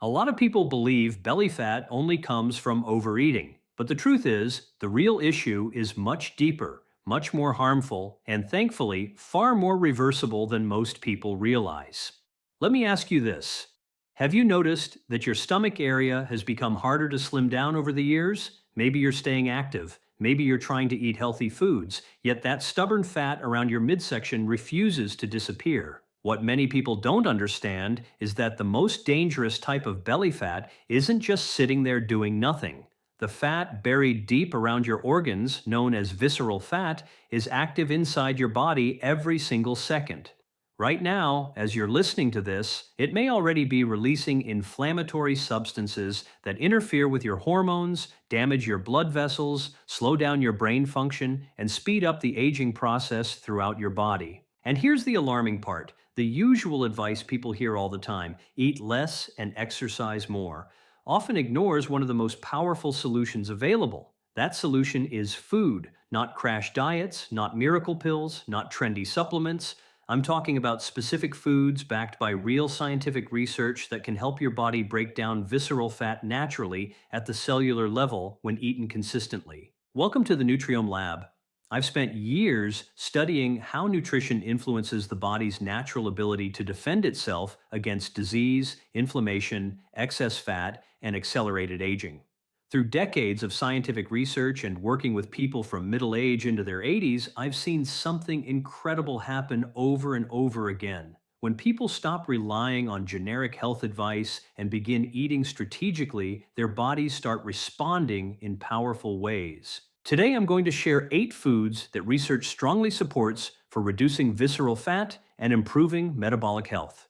A lot of people believe belly fat only comes from overeating, but the truth is, the real issue is much deeper, much more harmful, and thankfully, far more reversible than most people realize. Let me ask you this. Have you noticed that your stomach area has become harder to slim down over the years? Maybe you're staying active. Maybe you're trying to eat healthy foods, yet that stubborn fat around your midsection refuses to disappear. What many people don't understand is that the most dangerous type of belly fat isn't just sitting there doing nothing. The fat buried deep around your organs, known as visceral fat, is active inside your body every single second. Right now, as you're listening to this, it may already be releasing inflammatory substances that interfere with your hormones, damage your blood vessels, slow down your brain function, and speed up the aging process throughout your body. And here's the alarming part. The usual advice people hear all the time, eat less and exercise more, often ignores one of the most powerful solutions available. That solution is food, not crash diets, not miracle pills, not trendy supplements. I'm talking about specific foods backed by real scientific research that can help your body break down visceral fat naturally at the cellular level when eaten consistently. Welcome to the Nutriome Lab. I've spent years studying how nutrition influences the body's natural ability to defend itself against disease, inflammation, excess fat, and accelerated aging. Through decades of scientific research and working with people from middle age into their 80s, I've seen something incredible happen over and over again. When people stop relying on generic health advice and begin eating strategically, their bodies start responding in powerful ways. Today, I'm going to share 8 foods that research strongly supports for reducing visceral fat and improving metabolic health.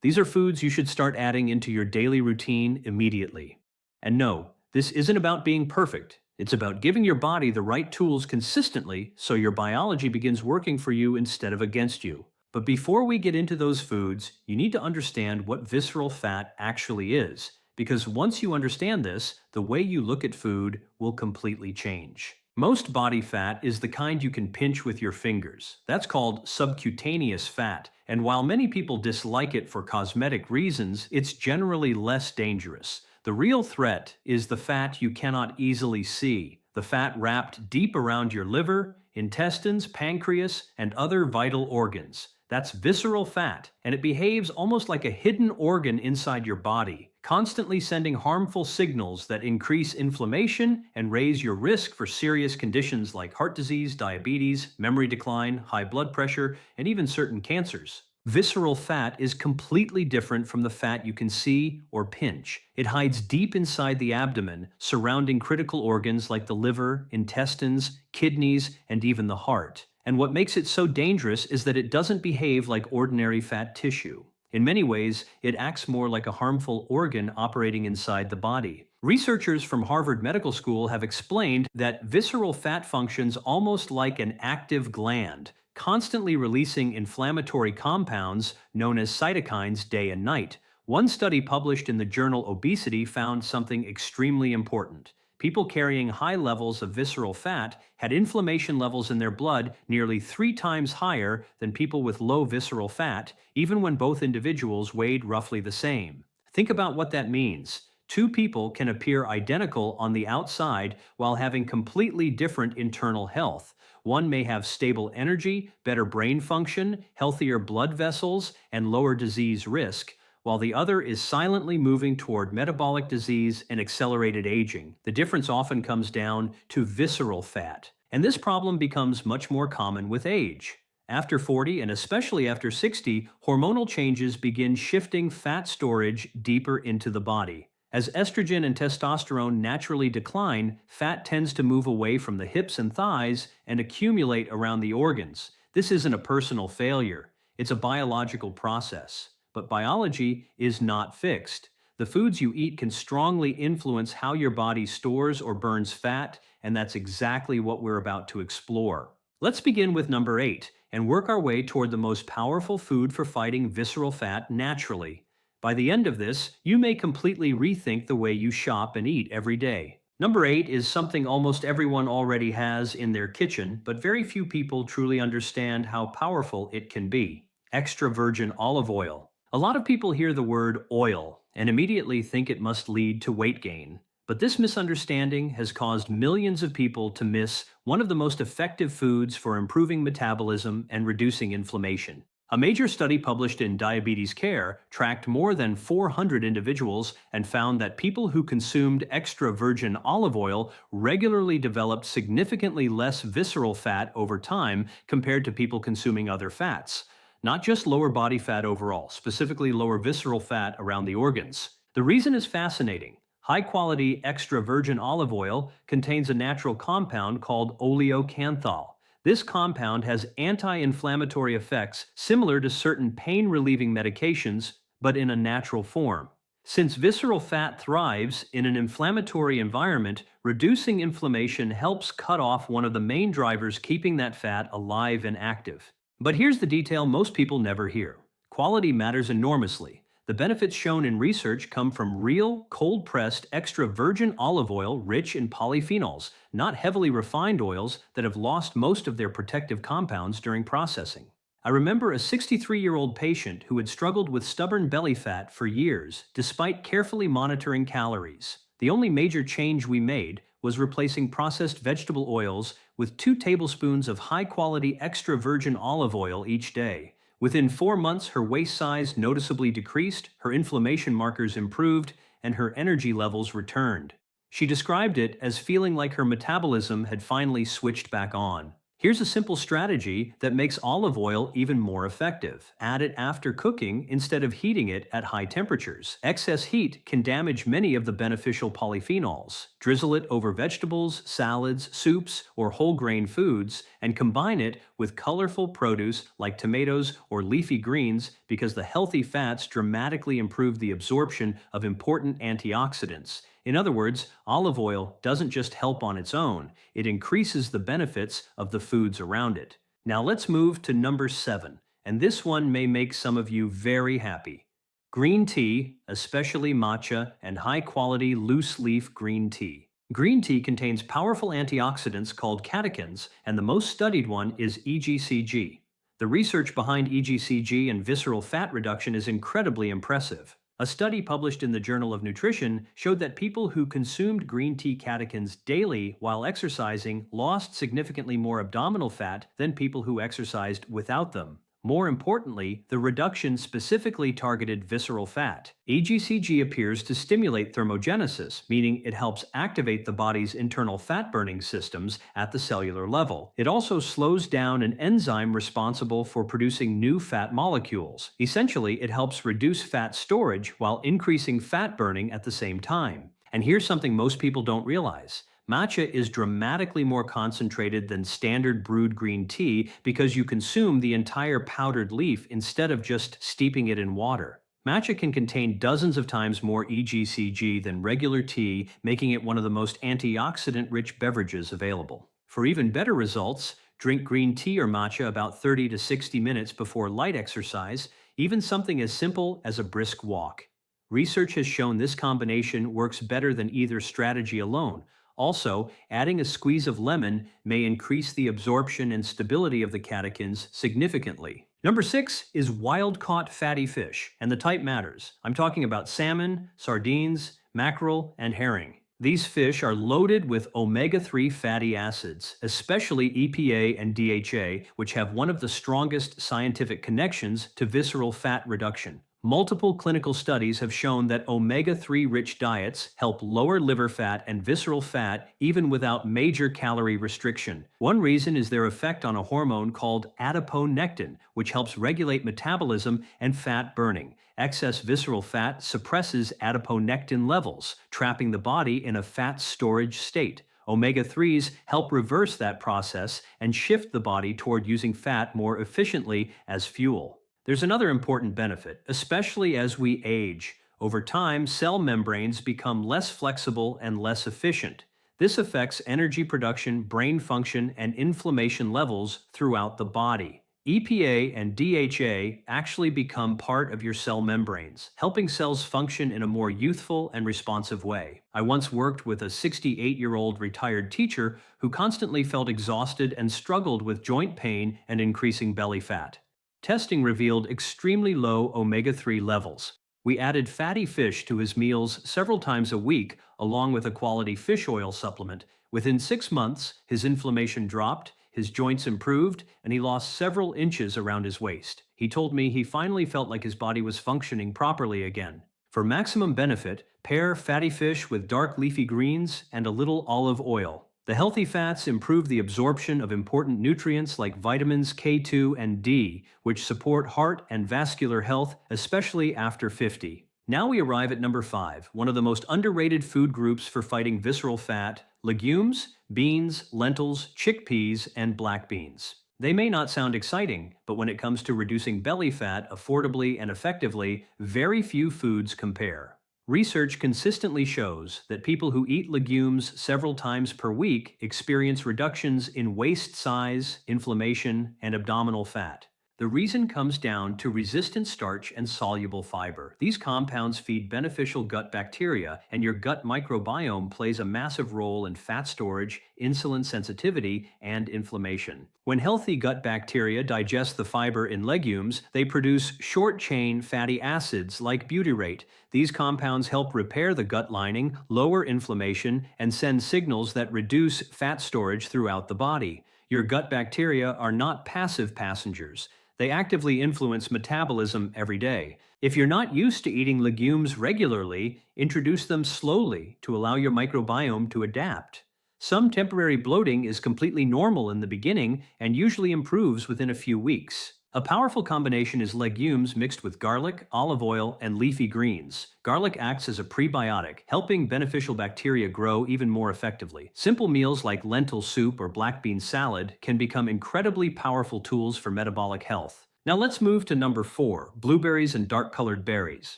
These are foods you should start adding into your daily routine immediately. And no, this isn't about being perfect. It's about giving your body the right tools consistently so your biology begins working for you instead of against you. But before we get into those foods, you need to understand what visceral fat actually is, because once you understand this, the way you look at food will completely change. Most body fat is the kind you can pinch with your fingers. That's called subcutaneous fat, and while many people dislike it for cosmetic reasons, it's generally less dangerous. The real threat is the fat you cannot easily see, the fat wrapped deep around your liver, intestines, pancreas, and other vital organs. That's visceral fat, and it behaves almost like a hidden organ inside your body, constantly sending harmful signals that increase inflammation and raise your risk for serious conditions like heart disease, diabetes, memory decline, high blood pressure, and even certain cancers. Visceral fat is completely different from the fat you can see or pinch. It hides deep inside the abdomen, surrounding critical organs like the liver, intestines, kidneys, and even the heart. And what makes it so dangerous is that it doesn't behave like ordinary fat tissue. In many ways, it acts more like a harmful organ operating inside the body. Researchers from Harvard Medical School have explained that visceral fat functions almost like an active gland, constantly releasing inflammatory compounds known as cytokines day and night. One study published in the journal Obesity found something extremely important. People carrying high levels of visceral fat had inflammation levels in their blood nearly 3 times higher than people with low visceral fat, even when both individuals weighed roughly the same. Think about what that means. 2 people can appear identical on the outside while having completely different internal health. One may have stable energy, better brain function, healthier blood vessels, and lower disease risk, while the other is silently moving toward metabolic disease and accelerated aging. The difference often comes down to visceral fat, and this problem becomes much more common with age. After 40 and especially after 60, hormonal changes begin shifting fat storage deeper into the body. As estrogen and testosterone naturally decline, fat tends to move away from the hips and thighs and accumulate around the organs. This isn't a personal failure, it's a biological process. But biology is not fixed. The foods you eat can strongly influence how your body stores or burns fat, and that's exactly what we're about to explore. Let's begin with number 8 and work our way toward the most powerful food for fighting visceral fat naturally. By the end of this, you may completely rethink the way you shop and eat every day. Number 8 is something almost everyone already has in their kitchen, but very few people truly understand how powerful it can be: extra virgin olive oil. A lot of people hear the word oil and immediately think it must lead to weight gain. But this misunderstanding has caused millions of people to miss one of the most effective foods for improving metabolism and reducing inflammation. A major study published in Diabetes Care tracked more than 400 individuals and found that people who consumed extra virgin olive oil regularly developed significantly less visceral fat over time compared to people consuming other fats. Not just lower body fat overall, specifically lower visceral fat around the organs. The reason is fascinating. High quality extra virgin olive oil contains a natural compound called oleocanthal. This compound has anti inflammatory effects similar to certain pain relieving medications, but in a natural form. Since visceral fat thrives in an inflammatory environment, reducing inflammation helps cut off one of the main drivers keeping that fat alive and active. But here's the detail most people never hear. Quality matters enormously. The benefits shown in research come from real, cold-pressed, extra virgin olive oil rich in polyphenols, not heavily refined oils that have lost most of their protective compounds during processing. I remember a 63-year-old patient who had struggled with stubborn belly fat for years, despite carefully monitoring calories. The only major change we made was replacing processed vegetable oils with 2 tablespoons of high-quality extra virgin olive oil each day. Within 4 months, her waist size noticeably decreased, her inflammation markers improved, and her energy levels returned. She described it as feeling like her metabolism had finally switched back on. Here's a simple strategy that makes olive oil even more effective. Add it after cooking instead of heating it at high temperatures. Excess heat can damage many of the beneficial polyphenols. Drizzle it over vegetables, salads, soups, or whole grain foods, and combine it with colorful produce like tomatoes or leafy greens because the healthy fats dramatically improve the absorption of important antioxidants. In other words, olive oil doesn't just help on its own, it increases the benefits of the foods around it. Now let's move to number 7, and this one may make some of you very happy. Green tea, especially matcha and high-quality loose-leaf green tea. Green tea contains powerful antioxidants called catechins, and the most studied one is EGCG. The research behind EGCG and visceral fat reduction is incredibly impressive. A study published in the Journal of Nutrition showed that people who consumed green tea catechins daily while exercising lost significantly more abdominal fat than people who exercised without them. More importantly, the reduction specifically targeted visceral fat. EGCG appears to stimulate thermogenesis, meaning it helps activate the body's internal fat-burning systems at the cellular level. It also slows down an enzyme responsible for producing new fat molecules. Essentially, it helps reduce fat storage while increasing fat burning at the same time. And here's something most people don't realize. Matcha is dramatically more concentrated than standard brewed green tea because you consume the entire powdered leaf instead of just steeping it in water. Matcha can contain dozens of times more EGCG than regular tea, making it one of the most antioxidant-rich beverages available. For even better results, drink green tea or matcha about 30 to 60 minutes before light exercise, even something as simple as a brisk walk. Research has shown this combination works better than either strategy alone. Also, adding a squeeze of lemon may increase the absorption and stability of the catechins significantly. Number 6 is wild-caught fatty fish, and the type matters. I'm talking about salmon, sardines, mackerel, and herring. These fish are loaded with omega-3 fatty acids, especially EPA and DHA, which have one of the strongest scientific connections to visceral fat reduction. Multiple clinical studies have shown that omega-3 rich diets help lower liver fat and visceral fat even without major calorie restriction. One reason is their effect on a hormone called adiponectin, which helps regulate metabolism and fat burning. Excess visceral fat suppresses adiponectin levels, trapping the body in a fat storage state. Omega-3s help reverse that process and shift the body toward using fat more efficiently as fuel. There's another important benefit, especially as we age. Over time, cell membranes become less flexible and less efficient. This affects energy production, brain function, and inflammation levels throughout the body. EPA and DHA actually become part of your cell membranes, helping cells function in a more youthful and responsive way. I once worked with a 68-year-old retired teacher who constantly felt exhausted and struggled with joint pain and increasing belly fat. Testing revealed extremely low omega-3 levels. We added fatty fish to his meals several times a week, along with a quality fish oil supplement. Within 6 months, his inflammation dropped, his joints improved, and he lost several inches around his waist. He told me he finally felt like his body was functioning properly again. For maximum benefit, pair fatty fish with dark leafy greens and a little olive oil. The healthy fats improve the absorption of important nutrients like vitamins K2 and D, which support heart and vascular health, especially after 50. Now we arrive at number 5, one of the most underrated food groups for fighting visceral fat: legumes, beans, lentils, chickpeas, and black beans. They may not sound exciting, but when it comes to reducing belly fat affordably and effectively, very few foods compare. Research consistently shows that people who eat legumes several times per week experience reductions in waist size, inflammation, and abdominal fat. The reason comes down to resistant starch and soluble fiber. These compounds feed beneficial gut bacteria, and your gut microbiome plays a massive role in fat storage, insulin sensitivity, and inflammation. When healthy gut bacteria digest the fiber in legumes, they produce short-chain fatty acids like butyrate. These compounds help repair the gut lining, lower inflammation, and send signals that reduce fat storage throughout the body. Your gut bacteria are not passive passengers. They actively influence metabolism every day. If you're not used to eating legumes regularly, introduce them slowly to allow your microbiome to adapt. Some temporary bloating is completely normal in the beginning and usually improves within a few weeks. A powerful combination is legumes mixed with garlic, olive oil, and leafy greens. Garlic acts as a prebiotic, helping beneficial bacteria grow even more effectively. Simple meals like lentil soup or black bean salad can become incredibly powerful tools for metabolic health. Now let's move to number 4, blueberries and dark-colored berries.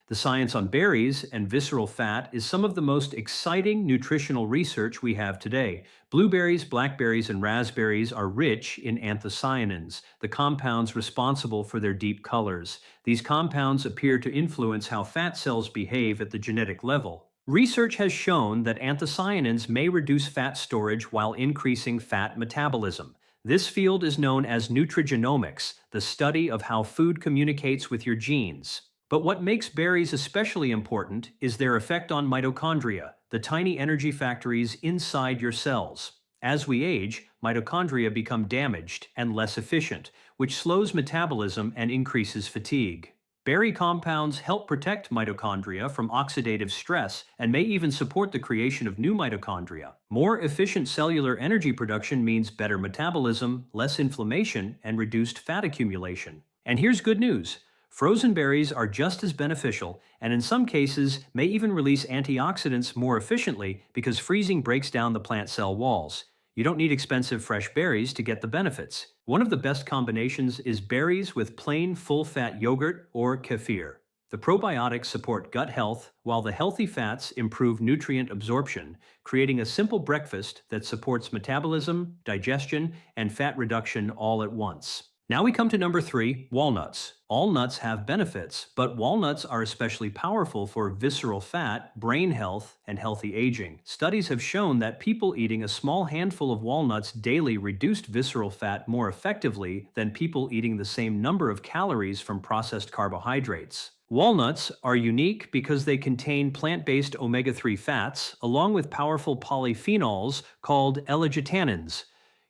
The science on berries and visceral fat is some of the most exciting nutritional research we have today. Blueberries, blackberries, and raspberries are rich in anthocyanins, the compounds responsible for their deep colors. These compounds appear to influence how fat cells behave at the genetic level. Research has shown that anthocyanins may reduce fat storage while increasing fat metabolism. This field is known as nutrigenomics, the study of how food communicates with your genes. But what makes berries especially important is their effect on mitochondria, the tiny energy factories inside your cells. As we age, mitochondria become damaged and less efficient, which slows metabolism and increases fatigue. Berry compounds help protect mitochondria from oxidative stress and may even support the creation of new mitochondria. More efficient cellular energy production means better metabolism, less inflammation, and reduced fat accumulation. And here's good news. Frozen berries are just as beneficial, and in some cases may even release antioxidants more efficiently because freezing breaks down the plant cell walls. You don't need expensive fresh berries to get the benefits. One of the best combinations is berries with plain full-fat yogurt or kefir. The probiotics support gut health, while the healthy fats improve nutrient absorption, creating a simple breakfast that supports metabolism, digestion, and fat reduction all at once. Now we come to number 3, walnuts. All nuts have benefits, but walnuts are especially powerful for visceral fat, brain health, and healthy aging. Studies have shown that people eating a small handful of walnuts daily reduced visceral fat more effectively than people eating the same number of calories from processed carbohydrates. Walnuts are unique because they contain plant-based omega-3 fats, along with powerful polyphenols called L-argitannins.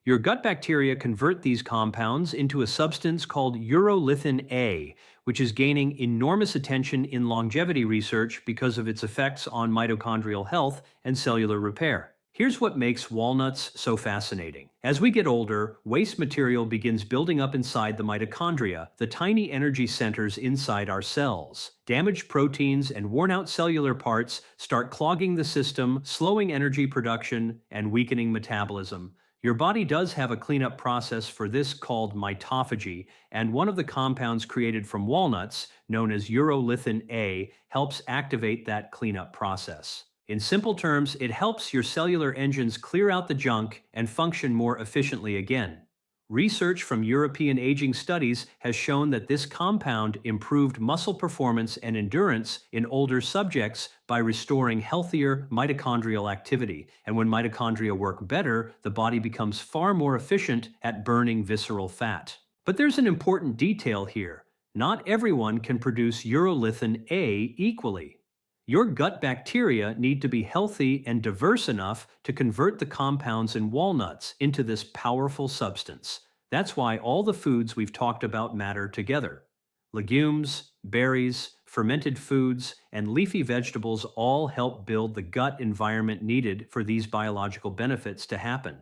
Your gut bacteria convert these compounds into a substance called urolithin A, which is gaining enormous attention in longevity research because of its effects on mitochondrial health and cellular repair. Here's what makes walnuts so fascinating. As we get older, waste material begins building up inside the mitochondria, the tiny energy centers inside our cells. Damaged proteins and worn-out cellular parts start clogging the system, slowing energy production, and weakening metabolism. Your body does have a cleanup process for this called mitophagy, and one of the compounds created from walnuts, known as urolithin A, helps activate that cleanup process. In simple terms, it helps your cellular engines clear out the junk and function more efficiently again. Research from European aging studies has shown that this compound improved muscle performance and endurance in older subjects by restoring healthier mitochondrial activity. And when mitochondria work better, the body becomes far more efficient at burning visceral fat. But there's an important detail here. Not everyone can produce urolithin A equally. Your gut bacteria need to be healthy and diverse enough to convert the compounds in walnuts into this powerful substance. That's why all the foods we've talked about matter together. Legumes, berries, fermented foods, and leafy vegetables all help build the gut environment needed for these biological benefits to happen.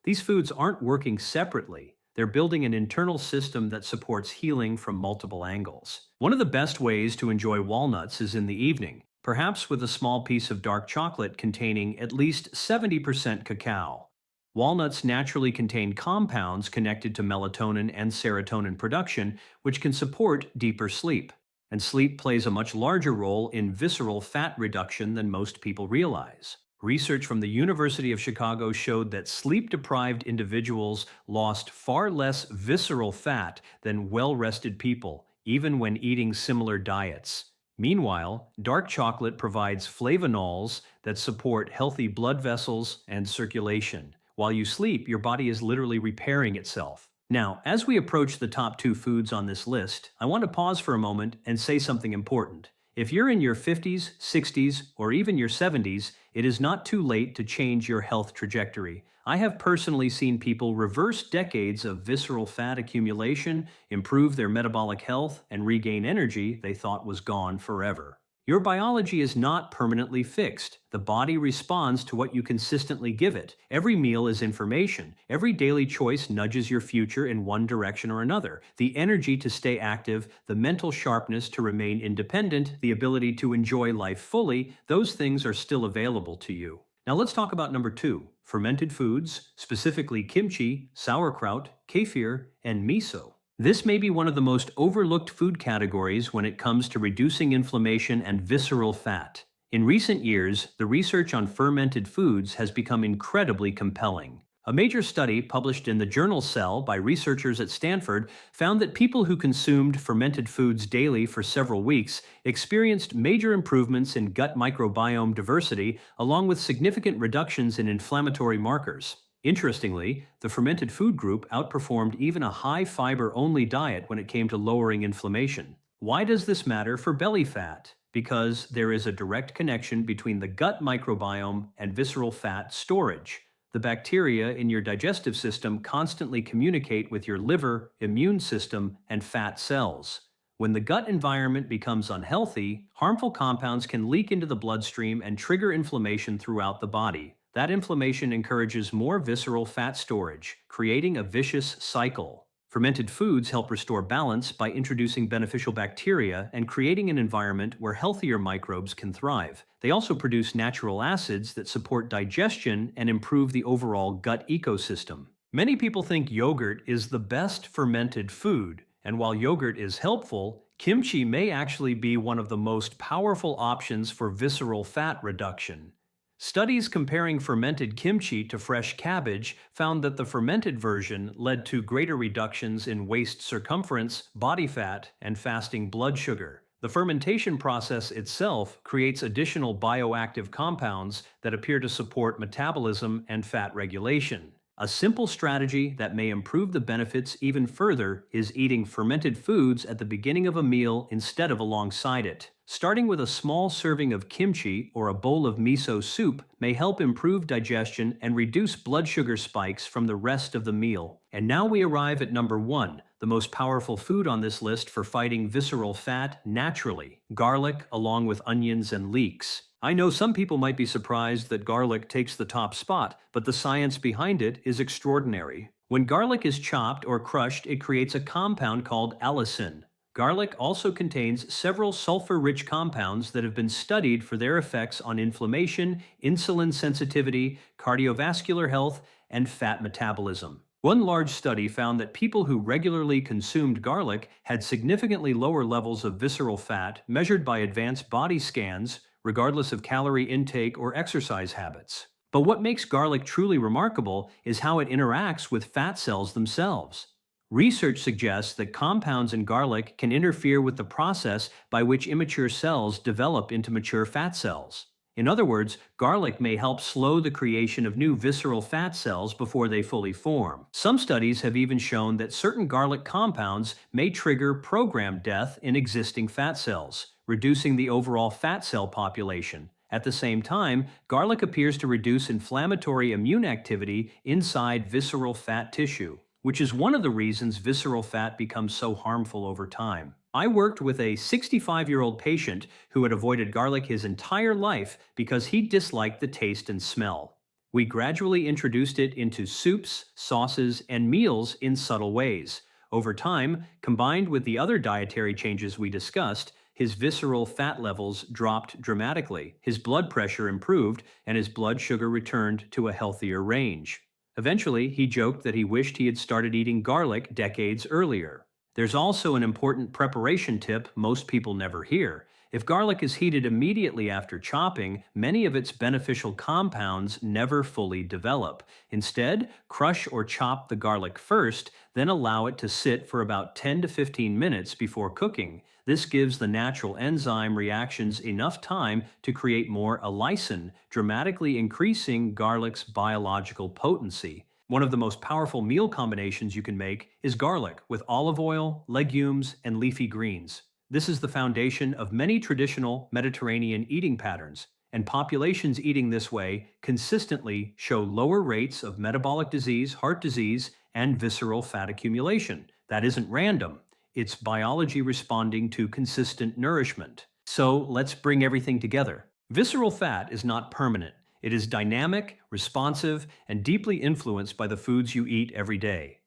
These foods aren't working separately. They're building an internal system that supports healing from multiple angles. One of the best ways to enjoy walnuts is in the evening, perhaps with a small piece of dark chocolate containing at least 70% cacao. Walnuts naturally contain compounds connected to melatonin and serotonin production, which can support deeper sleep. And sleep plays a much larger role in visceral fat reduction than most people realize. Research from the University of Chicago showed that sleep-deprived individuals lost far less visceral fat than well-rested people, even when eating similar diets. Meanwhile, dark chocolate provides flavonols that support healthy blood vessels and circulation. While you sleep, your body is literally repairing itself. Now, as we approach the top two foods on this list, I want to pause for a moment and say something important. If you're in your 50s, 60s, or even your 70s, it is not too late to change your health trajectory. I have personally seen people reverse decades of visceral fat accumulation, improve their metabolic health, and regain energy they thought was gone forever. Your biology is not permanently fixed. The body responds to what you consistently give it. Every meal is information. Every daily choice nudges your future in one direction or another. The energy to stay active, the mental sharpness to remain independent, the ability to enjoy life fully, those things are still available to you. Now let's talk about number two, fermented foods, specifically kimchi, sauerkraut, kefir, and miso. This may be one of the most overlooked food categories when it comes to reducing inflammation and visceral fat. In recent years, the research on fermented foods has become incredibly compelling. A major study published in the journal Cell by researchers at Stanford found that people who consumed fermented foods daily for several weeks experienced major improvements in gut microbiome diversity, along with significant reductions in inflammatory markers. Interestingly, the fermented food group outperformed even a high-fiber-only diet when it came to lowering inflammation. Why does this matter for belly fat? Because there is a direct connection between the gut microbiome and visceral fat storage. The bacteria in your digestive system constantly communicate with your liver, immune system, and fat cells. When the gut environment becomes unhealthy, harmful compounds can leak into the bloodstream and trigger inflammation throughout the body. That inflammation encourages more visceral fat storage, creating a vicious cycle. Fermented foods help restore balance by introducing beneficial bacteria and creating an environment where healthier microbes can thrive. They also produce natural acids that support digestion and improve the overall gut ecosystem. Many people think yogurt is the best fermented food, and while yogurt is helpful, kimchi may actually be one of the most powerful options for visceral fat reduction. Studies comparing fermented kimchi to fresh cabbage found that the fermented version led to greater reductions in waist circumference, body fat, and fasting blood sugar. The fermentation process itself creates additional bioactive compounds that appear to support metabolism and fat regulation. A simple strategy that may improve the benefits even further is eating fermented foods at the beginning of a meal instead of alongside it. Starting with a small serving of kimchi or a bowl of miso soup may help improve digestion and reduce blood sugar spikes from the rest of the meal. And now we arrive at number one, the most powerful food on this list for fighting visceral fat naturally: garlic, along with onions and leeks. I know some people might be surprised that garlic takes the top spot, but the science behind it is extraordinary. When garlic is chopped or crushed, it creates a compound called allicin. Garlic also contains several sulfur-rich compounds that have been studied for their effects on inflammation, insulin sensitivity, cardiovascular health, and fat metabolism. One large study found that people who regularly consumed garlic had significantly lower levels of visceral fat measured by advanced body scans, regardless of calorie intake or exercise habits. But what makes garlic truly remarkable is how it interacts with fat cells themselves. Research suggests that compounds in garlic can interfere with the process by which immature cells develop into mature fat cells. In other words, garlic may help slow the creation of new visceral fat cells before they fully form. Some studies have even shown that certain garlic compounds may trigger programmed death in existing fat cells, reducing the overall fat cell population. At the same time, garlic appears to reduce inflammatory immune activity inside visceral fat tissue, which is one of the reasons visceral fat becomes so harmful over time. I worked with a 65-year-old patient who had avoided garlic his entire life because he disliked the taste and smell. We gradually introduced it into soups, sauces, and meals in subtle ways. Over time, combined with the other dietary changes we discussed, his visceral fat levels dropped dramatically, his blood pressure improved, and his blood sugar returned to a healthier range. Eventually, he joked that he wished he had started eating garlic decades earlier. There's also an important preparation tip most people never hear. If garlic is heated immediately after chopping, many of its beneficial compounds never fully develop. Instead, crush or chop the garlic first, then allow it to sit for about 10 to 15 minutes before cooking. This gives the natural enzyme reactions enough time to create more allicin, dramatically increasing garlic's biological potency. One of the most powerful meal combinations you can make is garlic with olive oil, legumes, and leafy greens. This is the foundation of many traditional Mediterranean eating patterns, and populations eating this way consistently show lower rates of metabolic disease, heart disease, and visceral fat accumulation. That isn't random. It's biology responding to consistent nourishment. So let's bring everything together. Visceral fat is not permanent. It is dynamic, responsive, and deeply influenced by the foods you eat every day.